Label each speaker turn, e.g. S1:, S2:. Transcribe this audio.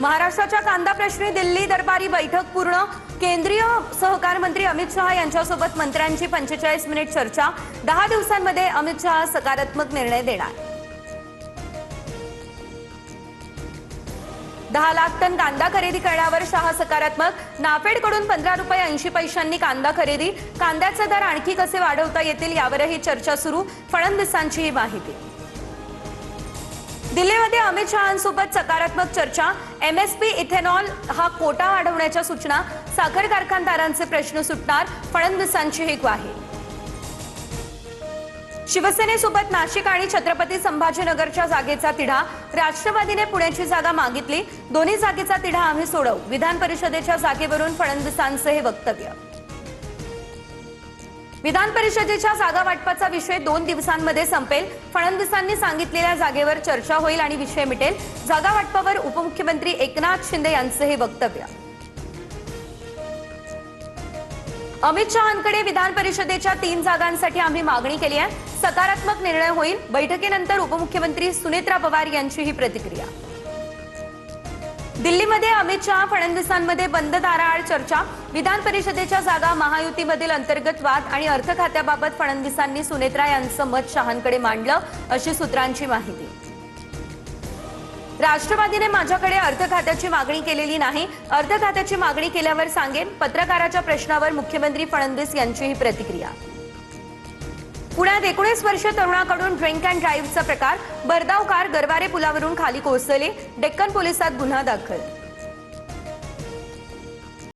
S1: महाराष्ट्राच्या कांदा प्रश्नी दिल्ली दरबारी बैठक पूर्ण। केंद्रीय सहकार मंत्री अमित शहा यांच्यासोबत मंत्र्यांची 45 मिनिट चर्चा। 10 दिवसांमध्ये अमित शहा सकारात्मक निर्णय देणार। 10 लाख टन कांदा खरेदी करण्यावर शहा सकारात्मक। नाफेडकडून 15 रुपये 80 पैशांनी कांदा खरेदी। कांद्याचे दर आणखी कसे वाढवता येतील यावरही चर्चा सुरू। फडणवीसांची ही माहिती। दिल्लीमध्ये अमित शहांसोबत सकारात्मक चर्चा। एमएसपी इथेनॉल हा कोटा वाढवण्याच्या सूचना। साखर कारखानदारांचे प्रश्न सुटणार। फडणवीसांची ही ग्वाही। शिवसेनेसोबत नाशिक आणि छत्रपती संभाजीनगरच्या जागेचा तिढा। राष्ट्रवादीने पुण्याची जागा मागितली। दोन्ही जागेचा तिढा आम्ही सोडवू। विधान परिषदेच्या जागेवरून फडणवीसांचे हे वक्तव्य। विधान परिषदेच्या जागा वाटपाचा विषय 2 दिवसांमध्ये संपेल। फडणवीसांनी सांगितलेल्या जागेवर चर्चा होईल आणि विषय मिटेल। जागा वाटपावर उपमुख्यमंत्री एकनाथ शिंदे यांचे हे वक्तव्य। अमित शहांकडे विधान परिषदेच्या 3 जागांसाठी आम्ही मागणी केली आहे। सकारात्मक निर्णय होईल। बैठकीनंतर उपमुख्यमंत्री सुनेत्रा पवार यांची ही प्रतिक्रिया। दिल्लीमध्ये अमित शहा फडणवीसांमध्ये बंद दाराआड चर्चा। विधान परिषदेच्या जागा महायुतीमधील अंतर्गत वाद आणि अर्थ खात्याबाबत फडणवीसांनी सुनेत्रा यांचं मत शहांकडे मांडलं, अशी सूत्रांची माहिती। राष्ट्रवादीने माझ्याकडे अर्थ खात्याची मागणी केलेली नाही। अर्थ खात्याची मागणी केल्यावर सांगेन। पत्रकाराच्या प्रश्नावर मुख्यमंत्री फडणवीस यांची ही प्रतिक्रिया। पुण्यात 19 वर्षीय तरुणाकडून ड्रिंक अँड ड्राईव्हचा प्रकार। भरधाव कार गरवारे पुलावरून खाली कोसळली। डेक्कन पोलिसात गुन्हा दाखल।